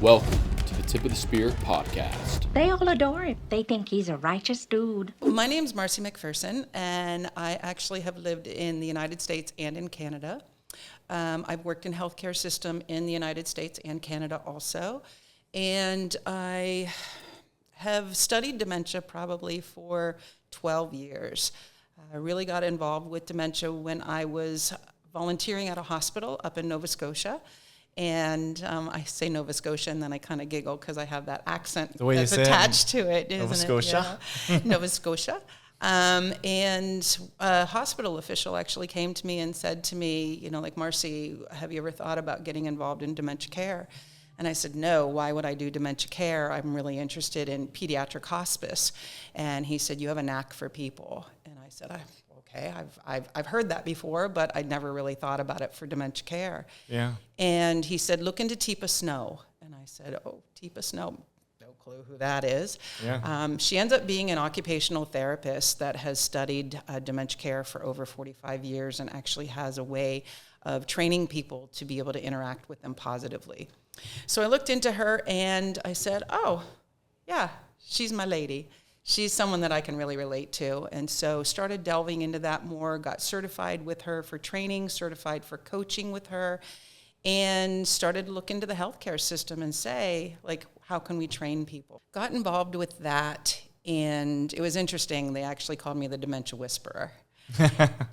Welcome to the Tip of the Spear podcast. They all adore him. They think he's a righteous dude. My name's Marcy MacPherson, and I actually have lived in the United States and in Canada. I've worked in healthcare system in the United States and Canada also, and I have studied dementia probably for 12 years. I really got involved with dementia when I was volunteering at a hospital up in Nova Scotia. And I say Nova Scotia, and then I kind of giggle because I have that accent that's attached to it, isn't it? Nova Scotia? Yeah. Nova Scotia. And a hospital official actually came to me and said to me, you know, like, Marcy, have you ever thought about getting involved in dementia care? And I said, no, why would I do dementia care? I'm really interested in pediatric hospice. And he said, you have a knack for people. And I said, okay, I've heard that before, but I'd never really thought about it for dementia care. Yeah. And he said, look into Teepa Snow. And I said, oh, Teepa Snow, no clue who that is. Yeah. She ends up being an occupational therapist that has studied dementia care for over 45 years and actually has a way of training people to be able to interact with them positively. So I looked into her and I said, oh, yeah, she's my lady. She's someone that I can really relate to. And so started delving into that more, got certified with her for training, certified for coaching with her, and started to look into the healthcare system and say, like, how can we train people? Got involved with that, and it was interesting. They actually called me the dementia whisperer.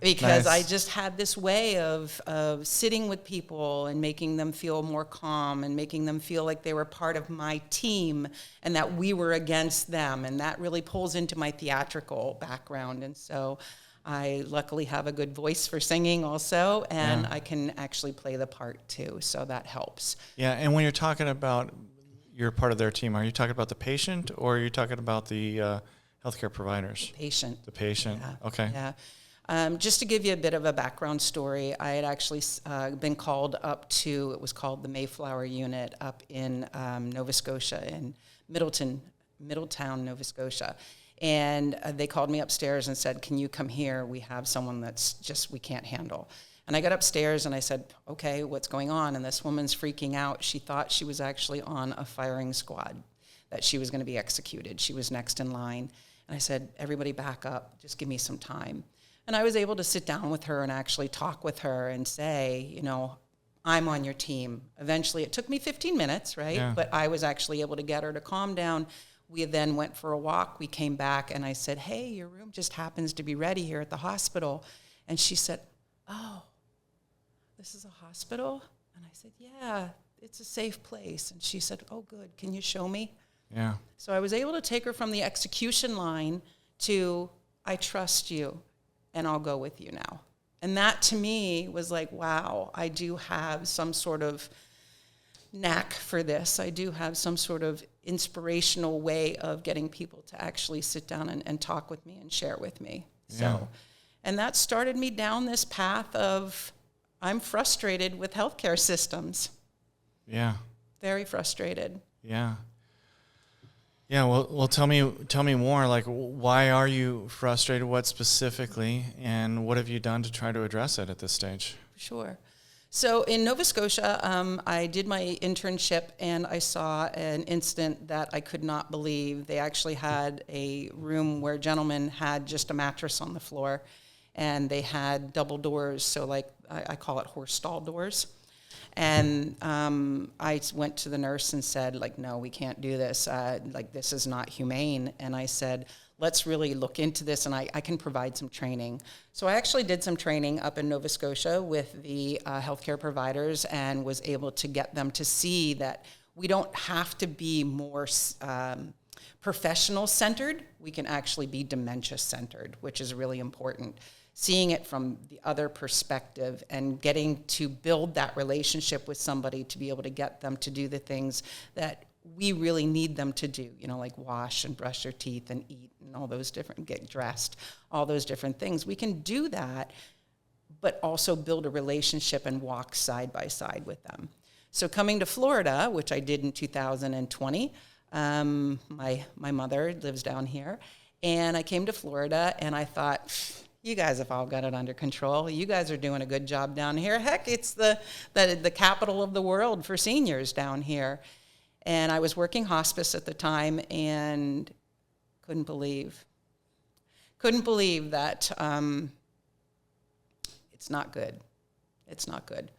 Because Nice. I just had this way of sitting with people and making them feel more calm and making them feel like they were part of my team and that we were against them. And that really pulls into my theatrical background. And so I luckily have a good voice for singing also, and I can actually play the part too. So that helps. Yeah, and when you're talking about you're part of their team, are you talking about the patient or are you talking about the healthcare providers? Patient. The patient. Yeah. Okay. Yeah. Just to give you a bit of a background story, I had actually been called up to, it was called the Mayflower Unit up in Nova Scotia, in Middletown, Nova Scotia. And they called me upstairs and said, can you come here? We have someone that's just, we can't handle. And I got upstairs and I said, okay, what's going on? And this woman's freaking out. She thought she was actually on a firing squad, that she was going to be executed. She was next in line. And I said, everybody back up, just give me some time. And I was able to sit down with her and actually talk with her and say, you know, I'm on your team. Eventually, it took me 15 minutes, right? Yeah. But I was actually able to get her to calm down. We then went for a walk. We came back, and I said, hey, your room just happens to be ready here at the hospital. And she said, oh, this is a hospital? And I said, yeah, it's a safe place. And she said, oh, good. Can you show me? Yeah. So I was able to take her from the execution line to, I trust you, and I'll go with you now. And that to me was like, wow, I do have some sort of knack for this. I do have some sort of inspirational way of getting people to actually sit down and talk with me and share with me. Yeah. So, and that started me down this path of, I'm frustrated with healthcare systems. Yeah. Very frustrated. Yeah. Yeah, well, tell me more. Like, why are you frustrated? What specifically, and what have you done to try to address it at this stage? Sure. So in Nova Scotia, I did my internship, and I saw an incident that I could not believe. They actually had a room where gentlemen had just a mattress on the floor, and they had double doors, so like I call it horse stall doors. And I went to the nurse and said, like, no, we can't do this. Like, this is not humane. And I said, let's really look into this, and I can provide some training. So I actually did some training up in Nova Scotia with the healthcare providers and was able to get them to see that we don't have to be more professional-centered. We can actually be dementia-centered, which is really important. Seeing it from the other perspective and getting to build that relationship with somebody to be able to get them to do the things that we really need them to do, you know, like wash and brush their teeth and eat and all those different, get dressed, all those different things. We can do that, but also build a relationship and walk side by side with them. So coming to Florida, which I did in 2020, my mother lives down here, and I came to Florida and I thought, you guys have all got it under control. You guys are doing a good job down here. Heck, it's the capital of the world for seniors down here. And I was working hospice at the time and couldn't believe that it's not good. It's not good.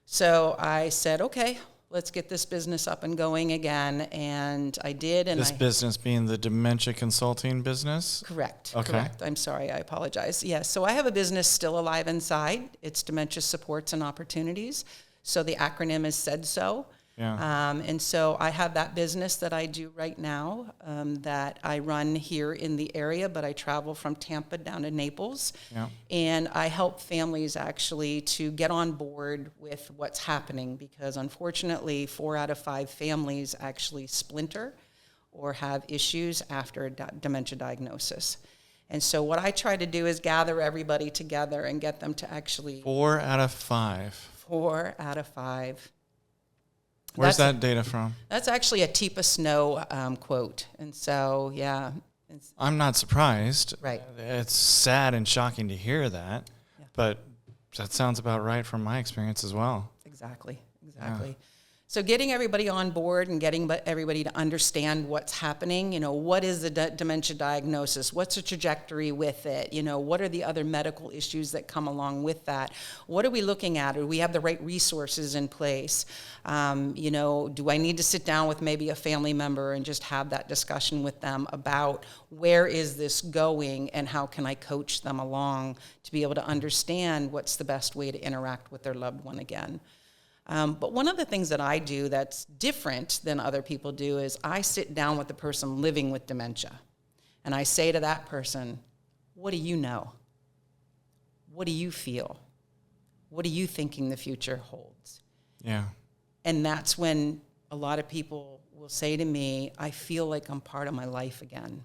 So I said, okay, let's get this business up and going again. And I did. And this business being the dementia consulting business? Correct. Okay. Correct. I'm sorry. I apologize. Yes. So I have a business still alive inside. It's Dementia Supports and Opportunities. So the acronym is said so. Yeah. And so I have that business that I do right now that I run here in the area, but I travel from Tampa down to Naples. Yeah. And I help families actually to get on board with what's happening, because unfortunately 4 out of 5 families actually splinter or have issues after a dementia diagnosis. And so what I try to do is gather everybody together and get them to actually... 4 out of 5. 4 out of 5. Where's that data from? That's actually a Teepa Snow quote. And so, yeah. I'm not surprised. Right. It's sad and shocking to hear that, Yeah. but that sounds about right from my experience as well. Exactly. Yeah. So getting everybody on board and getting everybody to understand what's happening, what is the dementia diagnosis? What's the trajectory with it? What are the other medical issues that come along with that? What are we looking at? Do we have the right resources in place? Do I need to sit down with maybe a family member and just have that discussion with them about where is this going and how can I coach them along to be able to understand what's the best way to interact with their loved one again? But one of the things that I do that's different than other people do is I sit down with the person living with dementia, and I say to that person, what do you know? What do you feel? What are you thinking the future holds? Yeah. And that's when a lot of people will say to me, I feel like I'm part of my life again.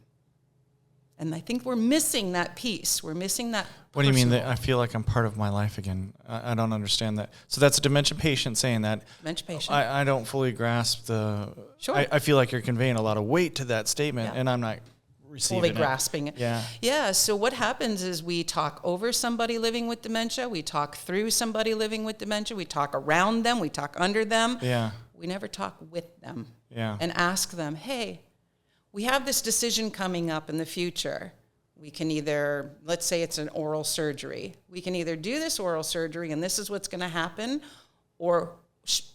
And I think we're missing that piece. We're missing that. What do you mean that I feel like I'm part of my life again? I don't understand that. So that's a dementia patient saying that. Dementia patient. I don't fully grasp the... Sure. I feel like you're conveying a lot of weight to that statement, Yeah. and I'm not receiving Fully grasping it. Yeah. Yeah, so what happens is we talk over somebody living with dementia, we talk through somebody living with dementia, we talk around them, we talk under them. Yeah. We never talk with them. Yeah. And ask them, hey, we have this decision coming up in the future. We can either, let's say it's an oral surgery. We can either do this oral surgery and this is what's going to happen, or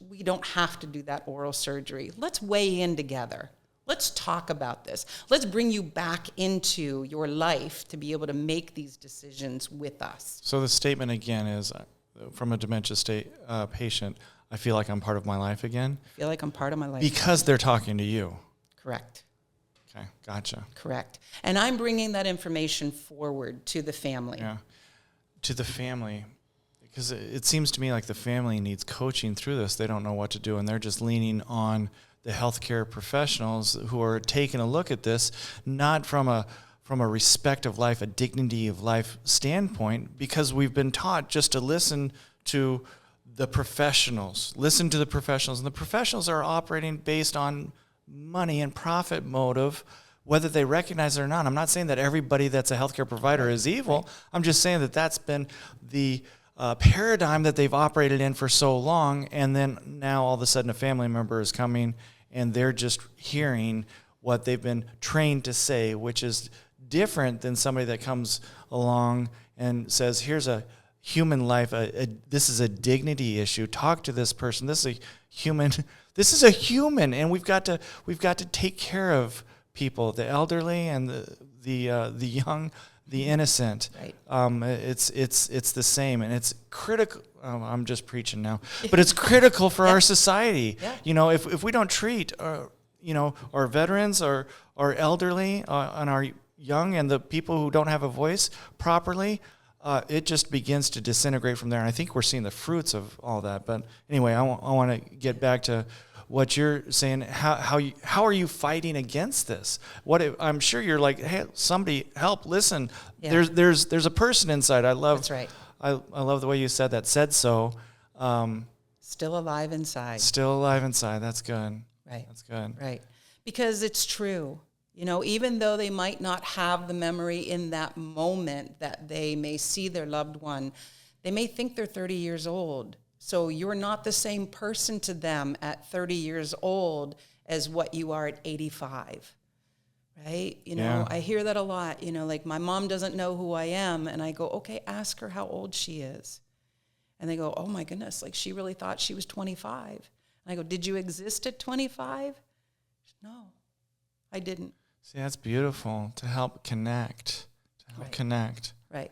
we don't have to do that oral surgery. Let's weigh in together. Let's talk about this. Let's bring you back into your life to be able to make these decisions with us. So the statement again is, from a dementia patient, I feel like I'm part of my life again. I feel like I'm part of my life. Because they're talking to you. Correct. Okay, gotcha. Correct. And I'm bringing that information forward to the family. Yeah, to the family. Because it seems to me like the family needs coaching through this. They don't know what to do, and they're just leaning on the healthcare professionals who are taking a look at this, not from a respect of life, a dignity of life standpoint, because we've been taught just to listen to the professionals. Listen to the professionals, and the professionals are operating based on money and profit motive, whether they recognize it or not. I'm not saying that everybody that's a healthcare provider is evil. I'm just saying that that's been the paradigm that they've operated in for so long, and then now all of a sudden a family member is coming and they're just hearing what they've been trained to say, which is different than somebody that comes along and says, here's a human life, this is a dignity issue, talk to this person, this is a human, and we've got to take care of people, the elderly and the young, the innocent. Right. It's the same, and it's critical. I'm just preaching now, but it's critical for our society. Yeah. If we don't treat our veterans or our elderly and our young and the people who don't have a voice properly, it just begins to disintegrate from there. And I think we're seeing the fruits of all that. But anyway, I want to get back to what you're saying. How are you fighting against this? I'm sure you're like, hey, somebody help, listen. Yeah. There's a person inside. I love. That's right. I love the way you said that. Said so. Still alive inside. Still alive inside. That's good. Right. That's good. Right. Because it's true. Even though they might not have the memory in that moment that they may see their loved one, they may think they're 30 years old. So you're not the same person to them at 30 years old as what you are at 85. Right? You know, Yeah. I hear that a lot, you know, like my mom doesn't know who I am. And I go, okay, ask her how old she is. And they go, oh my goodness, like she really thought she was 25. And I go, did you exist at 25? No, I didn't. See, that's beautiful, to help connect, Right.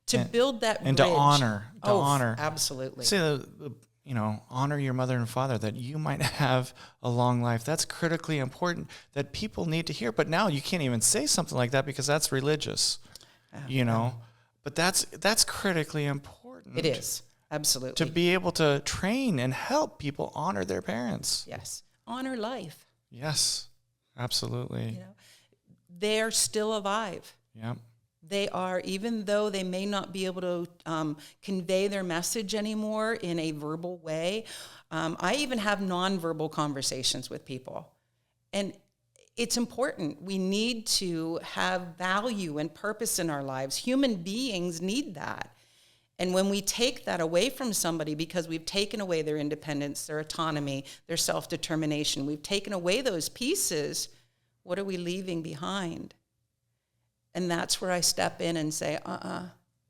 To build that and bridge. to honor. Absolutely. See, honor your mother and father, that you might have a long life. That's critically important, that people need to hear. But now you can't even say something like that because that's religious, But that's critically important. It is, absolutely. To be able to train and help people honor their parents. Yes. Honor life. Yes, absolutely. You know, they're still alive. Yep. They are, even though they may not be able to convey their message anymore in a verbal way. I even have nonverbal conversations with people. And it's important. We need to have value and purpose in our lives. Human beings need that. And when we take that away from somebody because we've taken away their independence, their autonomy, their self-determination, we've taken away those pieces, what are we leaving behind? And that's where I step in and say,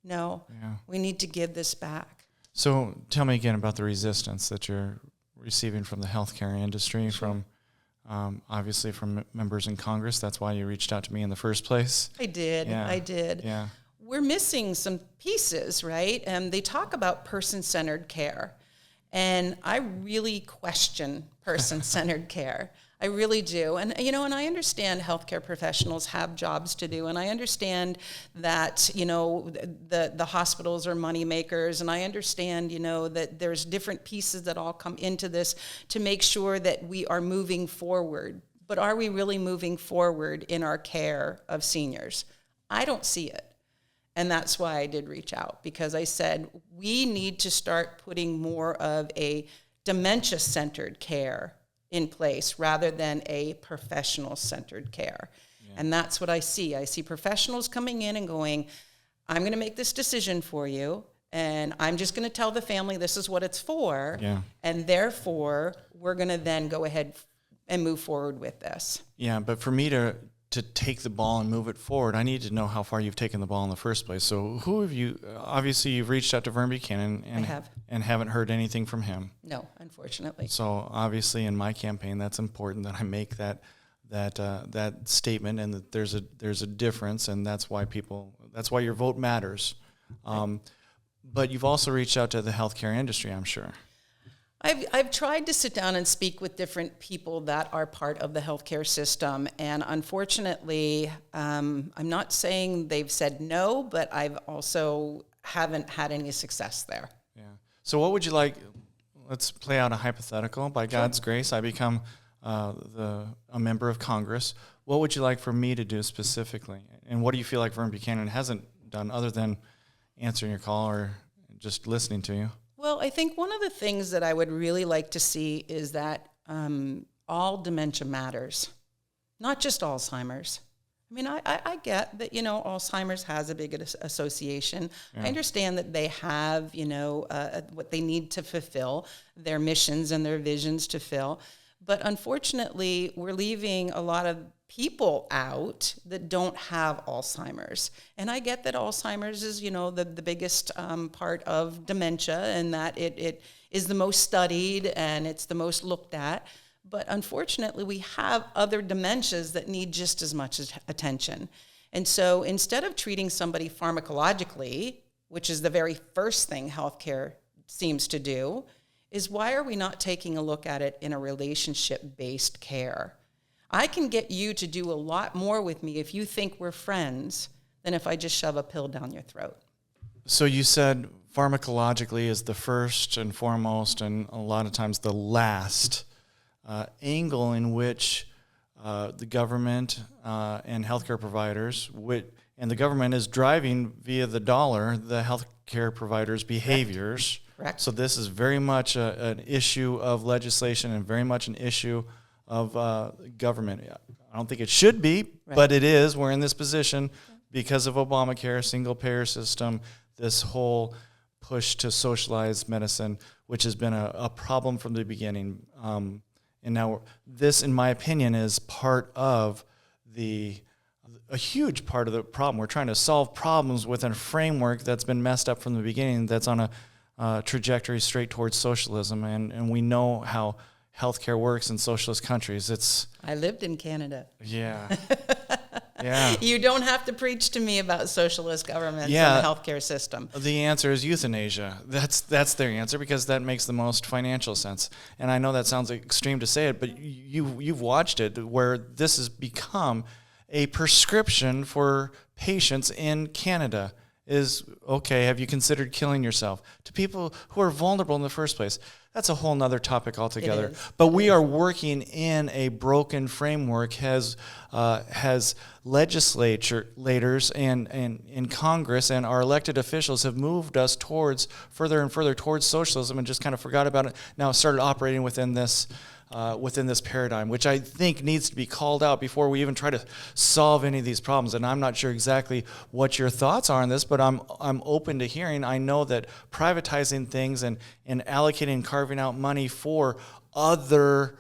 no, we need to give this back. So tell me again about the resistance that you're receiving from the healthcare industry, from obviously from members in Congress. That's why you reached out to me in the first place. I did. Yeah. We're missing some pieces, right? And they talk about person-centered care. And I really question person-centered care. I really do. And, and I understand healthcare professionals have jobs to do. And I understand that, the hospitals are money makers. And I understand, that there's different pieces that all come into this to make sure that we are moving forward. But are we really moving forward in our care of seniors? I don't see it. And that's why I did reach out, because I said, we need to start putting more of a dementia-centered care in place rather than a professional-centered care. Yeah. And that's what I see. I see professionals coming in and going, I'm going to make this decision for you, and I'm just going to tell the family this is what it's for, and therefore we're going to then go ahead and move forward with this. Yeah, but for me to take the ball and move it forward, I need to know how far you've taken the ball in the first place. So who have you, obviously you've reached out to Vern Buchanan and haven't heard anything from him. No, unfortunately. So obviously in my campaign, that's important that I make that statement, and that there's a difference, and that's why your vote matters. But you've also reached out to the healthcare industry, I'm sure. I've tried to sit down and speak with different people that are part of the healthcare system, and unfortunately, I'm not saying they've said no, but I've also haven't had any success there. Yeah. So what would you like? Let's play out a hypothetical. By God's grace, I become a member of Congress. What would you like for me to do specifically? And what do you feel like Vern Buchanan hasn't done other than answering your call or just listening to you? Well, I think one of the things that I would really like to see is that all dementia matters, not just Alzheimer's. I mean, I get that, Alzheimer's has a big association. Yeah. I understand that they have, what they need to fulfill, their missions and their visions to fill. But unfortunately, we're leaving a lot of people out that don't have Alzheimer's. And I get that Alzheimer's is, the biggest part of dementia, and that it is the most studied and it's the most looked at. But unfortunately, we have other dementias that need just as much attention. And so instead of treating somebody pharmacologically, which is the very first thing healthcare seems to do, is why are we not taking a look at it in a relationship-based care? I can get you to do a lot more with me if you think we're friends than if I just shove a pill down your throat. So you said pharmacologically is the first and foremost, and a lot of times the last angle in which the government and healthcare providers, and the government is driving via the dollar the healthcare providers' behaviors. Correct. So this is very much an issue of legislation and very much an issue of government. I don't think it should be, but it is. We're in this position because of Obamacare, single-payer system, this whole push to socialized medicine, which has been a problem from the beginning. And now this, in my opinion, is part of a huge part of the problem. We're trying to solve problems within a framework that's been messed up from the beginning, that's on a trajectory straight towards socialism. And we know how healthcare works in socialist countries. I lived in Canada. Yeah. Yeah. You don't have to preach to me about socialist governments and the healthcare system. The answer is euthanasia. That's their answer, because that makes the most financial sense. And I know that sounds extreme to say it, but you've watched it, where this has become a prescription for patients in Canada. Is, okay, have you considered killing yourself? To people who are vulnerable in the first place. That's a whole nother topic altogether. But we are working in a broken framework, has legislators and in Congress and our elected officials have moved us towards further and further towards socialism, and just kind of forgot about it. Now started operating within this paradigm, which I think needs to be called out before we even try to solve any of these problems. And I'm not sure exactly what your thoughts are on this, but I'm open to hearing. I know that privatizing things and allocating and carving out money for other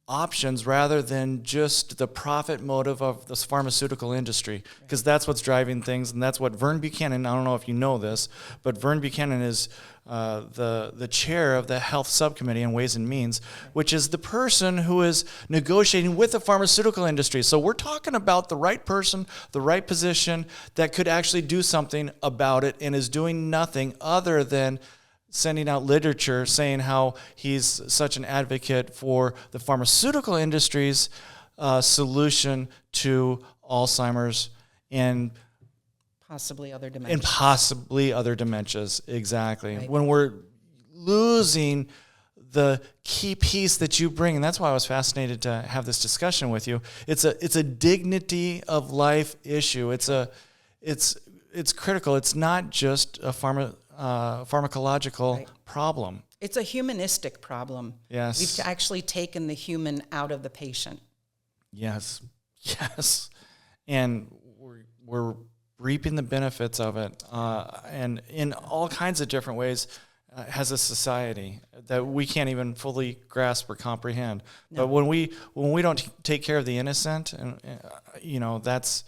options rather than just the profit motive of this pharmaceutical industry, because that's what's driving things, and that's what Vern Buchanan, I don't know if you know this, but Vern Buchanan is the chair of the Health Subcommittee on Ways and Means, which is the person who is negotiating with the pharmaceutical industry. So we're talking about the right person, the right position that could actually do something about it, and is doing nothing other than sending out literature saying how he's such an advocate for the pharmaceutical industry's solution to Alzheimer's and possibly other dementias. Exactly. Right. When we're losing the key piece that you bring, and that's why I was fascinated to have this discussion with you. It's a dignity of life issue. It's critical. It's not just a pharmacological problem. It's a humanistic problem. Yes. We've actually taken the human out of the patient. Yes. And we're reaping the benefits of it, and in all kinds of different ways as a society that we can't even fully grasp or comprehend. No. But when we don't take care of the innocent, and that's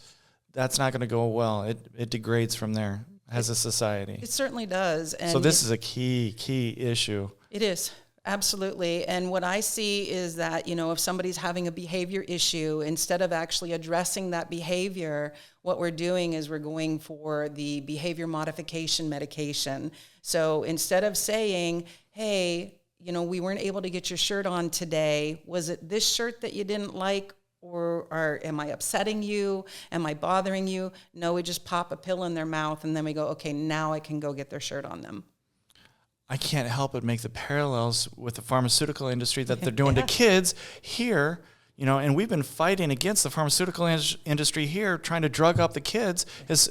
not going to go well. It degrades from there. As a society. It certainly does. And so this is a key issue. It is, absolutely. And what I see is that, if somebody's having a behavior issue, instead of actually addressing that behavior, what we're doing is we're going for the behavior modification medication. So instead of saying, hey, we weren't able to get your shirt on today, was it this shirt that you didn't like? Or am I upsetting you? Am I bothering you? No, we just pop a pill in their mouth, and then we go, okay, now I can go get their shirt on them. I can't help but make the parallels with the pharmaceutical industry that they're doing to kids here, and we've been fighting against the pharmaceutical industry here, trying to drug up the kids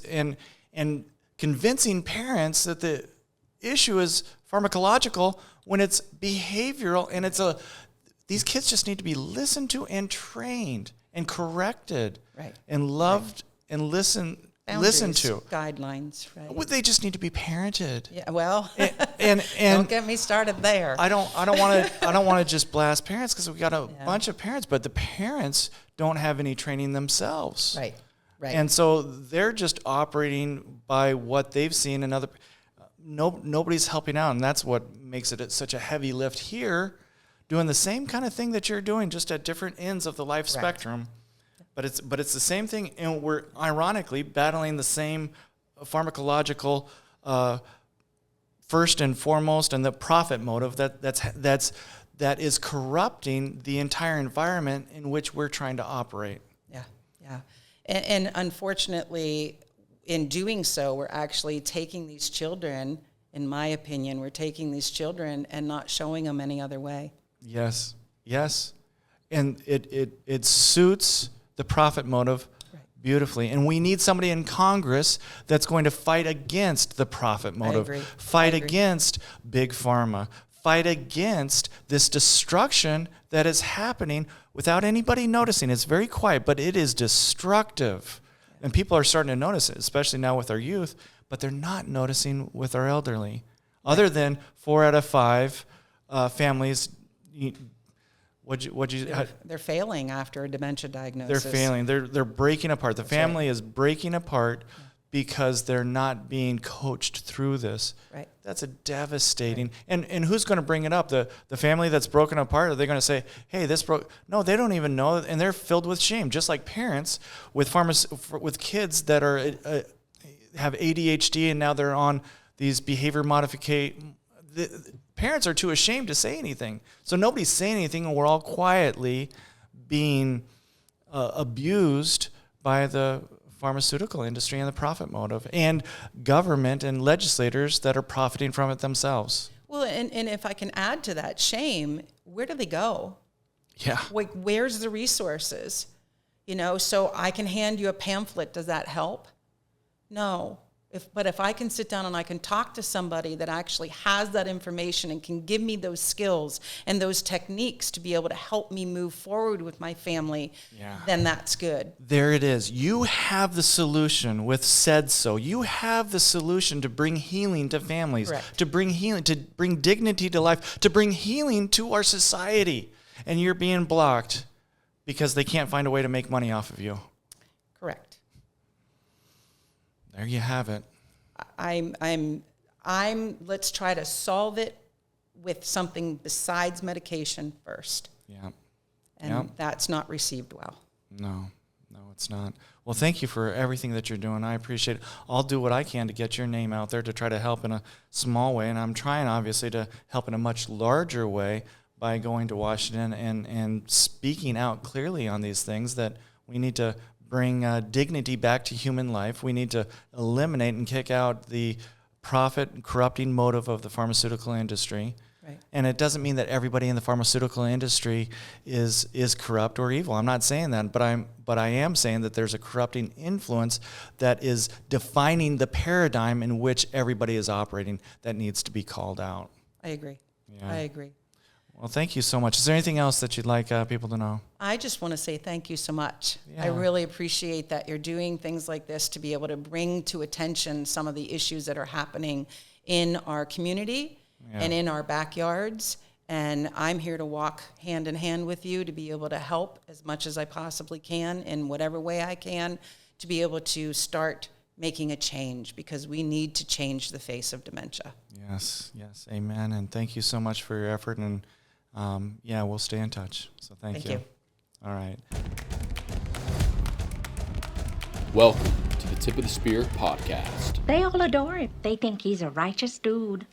and convincing parents that the issue is pharmacological when it's behavioral, and these kids just need to be listened to and trained and corrected, right, and loved, right, and listened to. Guidelines, right? Well, they just need to be parented. Yeah, well, and don't get me started there. I don't want to just blast parents, because we got a bunch of parents, but the parents don't have any training themselves. Right. And so they're just operating by what they've seen, and nobody's helping out, and that's what makes it such a heavy lift here. Doing the same kind of thing that you're doing, just at different ends of the life spectrum, but it's the same thing, and we're ironically battling the same pharmacological first and foremost, and the profit motive that is corrupting the entire environment in which we're trying to operate. Yeah, and unfortunately, in doing so, we're actually taking these children. In my opinion, we're taking these children and not showing them any other way. Yes, and it suits the profit motive beautifully. And we need somebody in Congress that's going to fight against the profit motive, fight against big pharma, fight against this destruction that is happening without anybody noticing. It's very quiet, but it is destructive. And people are starting to notice it, especially now with our youth. but they're not noticing with our elderly. Other than 4 out of 5 families, They're failing after a dementia diagnosis. They're failing. They're breaking apart. The family is breaking apart because they're not being coached through this. Right. That's a devastating. Right. And who's going to bring it up? The family that's broken apart? Are they going to say, "Hey, this broke"? No, they don't even know, and they're filled with shame. Just like parents with with kids that are have ADHD and now they're on these behavior modification. The parents are too ashamed to say anything, so nobody's saying anything, and we're all quietly being abused by the pharmaceutical industry and the profit motive, and government and legislators that are profiting from it themselves. Well, and if I can add to that shame, where do they go? Yeah. Like, where's the resources? So I can hand you a pamphlet. Does that help? No. But if I can sit down and I can talk to somebody that actually has that information and can give me those skills and those techniques to be able to help me move forward with my family, then that's good. There it is. You have the solution with Said So. You have the solution to bring healing to families, Correct. to bring healing, to bring dignity to life, to bring healing to our society. And you're being blocked because they can't find a way to make money off of you. Correct. There you have it. Let's try to solve it with something besides medication first. Yeah. And that's not received well. No, it's not. Well, thank you for everything that you're doing. I appreciate it. I'll do what I can to get your name out there to try to help in a small way. And I'm trying, obviously, to help in a much larger way by going to Washington and speaking out clearly on these things, that we need to bring dignity back to human life. We need to eliminate and kick out the profit corrupting motive of the pharmaceutical industry. Right. And it doesn't mean that everybody in the pharmaceutical industry is corrupt or evil. I'm not saying that, but I am saying that there's a corrupting influence that is defining the paradigm in which everybody is operating that needs to be called out. I agree. Yeah. I agree. Well, thank you so much. Is there anything else that you'd like people to know? I just want to say thank you so much. Yeah. I really appreciate that you're doing things like this to be able to bring to attention some of the issues that are happening in our community and in our backyards. And I'm here to walk hand in hand with you to be able to help as much as I possibly can in whatever way I can to be able to start making a change, because we need to change the face of dementia. Yes, amen. And thank you so much for your effort. And we'll stay in touch. So thank you. All right. Welcome to the Tip of the Spear podcast. They all adore him. They think he's a righteous dude.